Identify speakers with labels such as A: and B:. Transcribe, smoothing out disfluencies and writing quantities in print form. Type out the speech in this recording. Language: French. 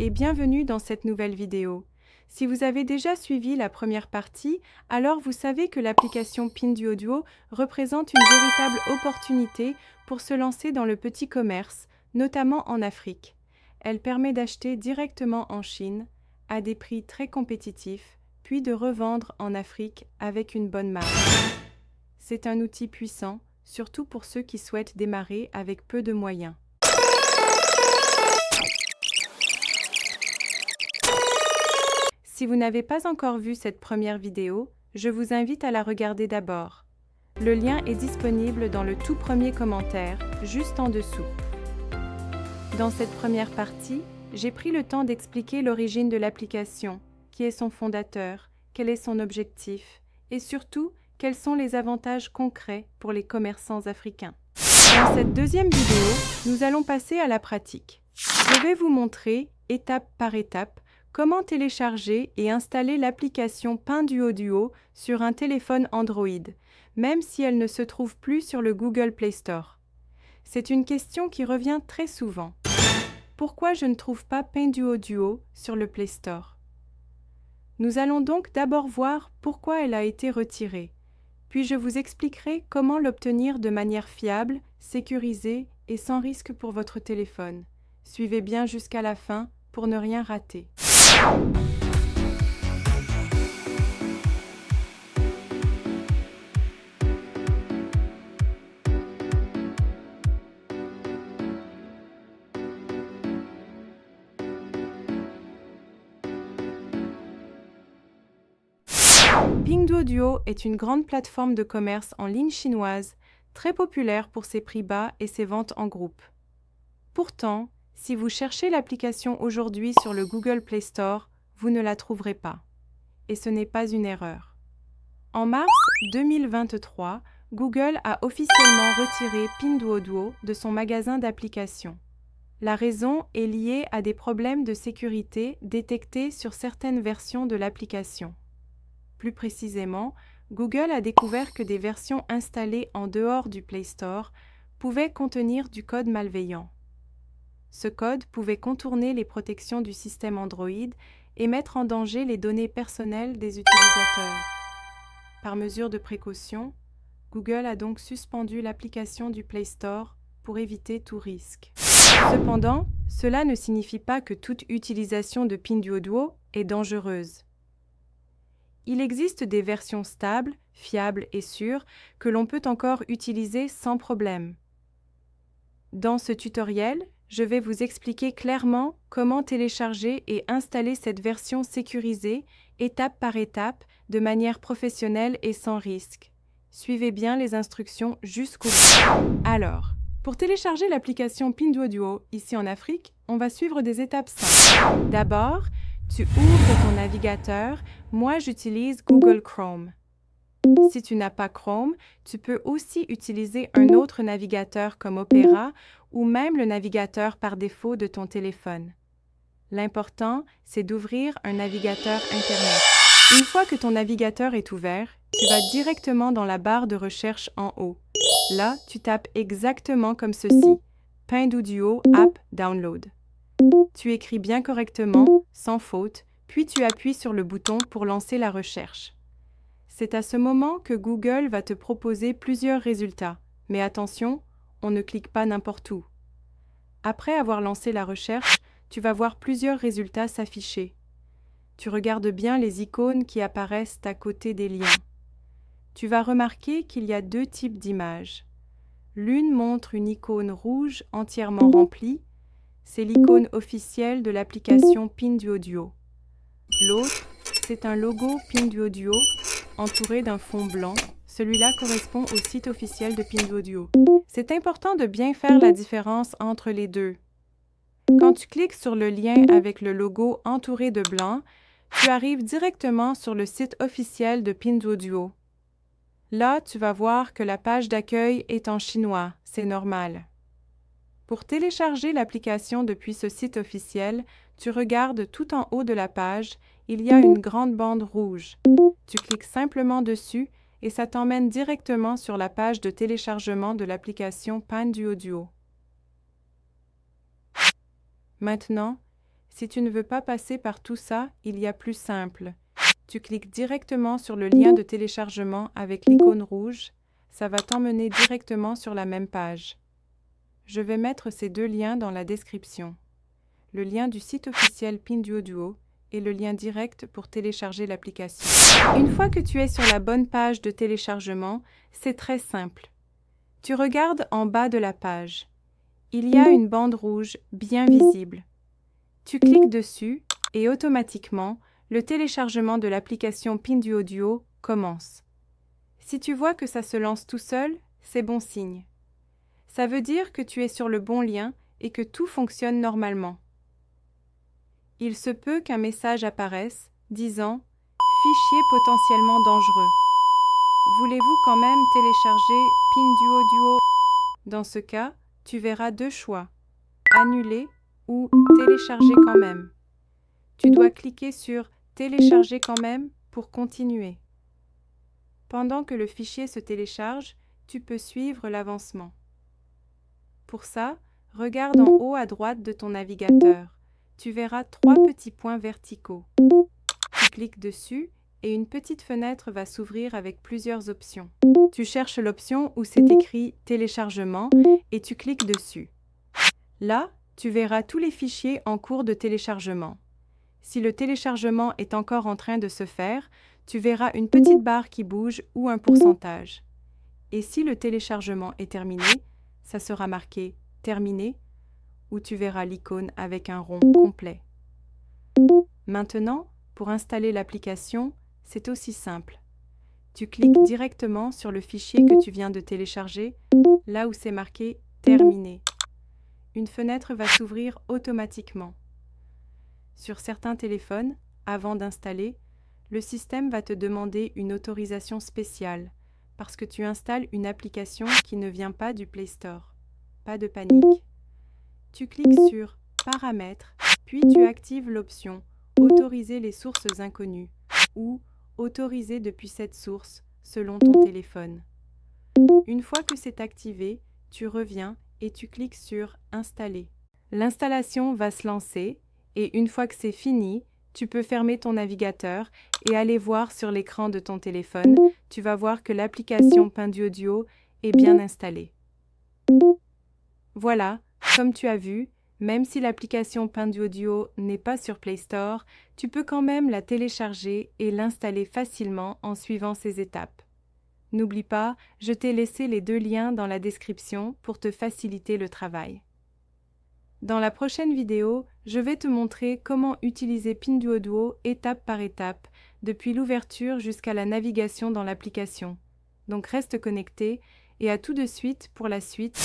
A: et bienvenue dans cette nouvelle vidéo. Si vous avez déjà suivi la première partie, alors vous savez que l'application Pinduoduo représente une véritable opportunité pour se lancer dans le petit commerce, notamment en Afrique. Elle permet d'acheter directement en Chine, à des prix très compétitifs, puis de revendre en Afrique avec une bonne marge. C'est un outil puissant, surtout pour ceux qui souhaitent démarrer avec peu de moyens. Si vous n'avez pas encore vu cette première vidéo, je vous invite à la regarder d'abord. Le lien est disponible dans le tout premier commentaire, juste en dessous. Dans cette première partie, j'ai pris le temps d'expliquer l'origine de l'application, qui est son fondateur, quel est son objectif, et surtout, quels sont les avantages concrets pour les commerçants africains. Dans cette deuxième vidéo, nous allons passer à la pratique. Je vais vous montrer, étape par étape, comment télécharger et installer l'application Pinduoduo sur un téléphone Android, même si elle ne se trouve plus sur le Google Play Store. C'est une question qui revient très souvent. Pourquoi je ne trouve pas Pinduoduo sur le Play Store? Nous allons donc d'abord voir pourquoi elle a été retirée, puis je vous expliquerai comment l'obtenir de manière fiable, sécurisée et sans risque pour votre téléphone. Suivez bien jusqu'à la fin pour ne rien rater. Pinduoduo est une grande plateforme de commerce en ligne chinoise, très populaire pour ses prix bas et ses ventes en groupe. Pourtant, si vous cherchez l'application aujourd'hui sur le Google Play Store, vous ne la trouverez pas. Et ce n'est pas une erreur. En mars 2023, Google a officiellement retiré Pinduoduo de son magasin d'applications. La raison est liée à des problèmes de sécurité détectés sur certaines versions de l'application. Plus précisément, Google a découvert que des versions installées en dehors du Play Store pouvaient contenir du code malveillant. Ce code pouvait contourner les protections du système Android et mettre en danger les données personnelles des utilisateurs. Par mesure de précaution, Google a donc suspendu l'application du Play Store pour éviter tout risque. Cependant, cela ne signifie pas que toute utilisation de Pinduoduo est dangereuse. Il existe des versions stables, fiables et sûres que l'on peut encore utiliser sans problème. Dans ce tutoriel, je vais vous expliquer clairement comment télécharger et installer cette version sécurisée, étape par étape, de manière professionnelle et sans risque. Suivez bien les instructions jusqu'au bout. Alors, pour télécharger l'application Pinduoduo ici en Afrique, on va suivre des étapes simples. D'abord, tu ouvres ton navigateur. Moi, j'utilise Google Chrome. Si tu n'as pas Chrome, tu peux aussi utiliser un autre navigateur comme Opera ou même le navigateur par défaut de ton téléphone. L'important, c'est d'ouvrir un navigateur Internet. Une fois que ton navigateur est ouvert, tu vas directement dans la barre de recherche en haut. Là, tu tapes exactement comme ceci, Pinduoduo App Download. Tu écris bien correctement, sans faute, puis tu appuies sur le bouton pour lancer la recherche. C'est à ce moment que Google va te proposer plusieurs résultats, mais attention, on ne clique pas n'importe où. Après avoir lancé la recherche, tu vas voir plusieurs résultats s'afficher. Tu regardes bien les icônes qui apparaissent à côté des liens. Tu vas remarquer qu'il y a deux types d'images. L'une montre une icône rouge entièrement remplie. C'est l'icône officielle de l'application Pinduoduo. L'autre, c'est un logo Pinduoduo entouré d'un fond blanc. Celui-là correspond au site officiel de Pinduoduo. C'est important de bien faire la différence entre les deux. Quand tu cliques sur le lien avec le logo entouré de blanc, tu arrives directement sur le site officiel de Pinduoduo. Là, tu vas voir que la page d'accueil est en chinois, c'est normal. Pour télécharger l'application depuis ce site officiel, tu regardes tout en haut de la page, il y a une grande bande rouge. Tu cliques simplement dessus et ça t'emmène directement sur la page de téléchargement de l'application Pinduoduo. Maintenant, Si tu ne veux pas passer par tout ça, il y a plus simple. Tu cliques directement sur le lien de téléchargement avec l'icône rouge. Ça va t'emmener directement sur la même page. Je vais mettre ces deux liens dans la description. Le lien du site officiel Pinduoduo et le lien direct pour télécharger l'application. Une fois que tu es sur la bonne page de téléchargement, c'est très simple. Tu regardes en bas de la page. Il y a une bande rouge bien visible. Tu cliques dessus et automatiquement, le téléchargement de l'application Pinduoduo commence. Si tu vois que ça se lance tout seul, c'est bon signe. Ça veut dire que tu es sur le bon lien et que tout fonctionne normalement. Il se peut qu'un message apparaisse disant « Fichier potentiellement dangereux ». Voulez-vous quand même télécharger Pinduoduo? Dans ce cas, tu verras deux choix, annuler ou télécharger quand même. Tu dois cliquer sur télécharger quand même pour continuer. Pendant que le fichier se télécharge, tu peux suivre l'avancement. Pour ça, regarde en haut à droite de ton navigateur. Tu verras 3 petits points verticaux. Tu cliques dessus et une petite fenêtre va s'ouvrir avec plusieurs options. Tu cherches l'option où c'est écrit « Téléchargement » et tu cliques dessus. Là, tu verras tous les fichiers en cours de téléchargement. Si le téléchargement est encore en train de se faire, tu verras une petite barre qui bouge ou un pourcentage. Et si le téléchargement est terminé, ça sera marqué « Terminé » ou tu verras l'icône avec un rond complet. Maintenant, pour installer l'application, c'est aussi simple. Tu cliques directement sur le fichier que tu viens de télécharger, là où c'est marqué « Terminé ». Une fenêtre va s'ouvrir automatiquement. Sur certains téléphones, avant d'installer, le système va te demander une autorisation spéciale parce que tu installes une application qui ne vient pas du Play Store. Pas de panique. Tu cliques sur « Paramètres », puis tu actives l'option « Autoriser les sources inconnues » ou « Autoriser depuis cette source » selon ton téléphone. Une fois que c'est activé, tu reviens et tu cliques sur « Installer ». L'installation va se lancer et une fois que c'est fini, tu peux fermer ton navigateur et aller voir sur l'écran de ton téléphone. Tu vas voir que l'application Pinduoduo est bien installée. Voilà, comme tu as vu, même si l'application Pinduoduo n'est pas sur Play Store, tu peux quand même la télécharger et l'installer facilement en suivant ces étapes. N'oublie pas, je t'ai laissé les deux liens dans la description pour te faciliter le travail. Dans la prochaine vidéo, je vais te montrer comment utiliser Pinduoduo étape par étape, depuis l'ouverture jusqu'à la navigation dans l'application. Donc reste connecté et à tout de suite pour la suite.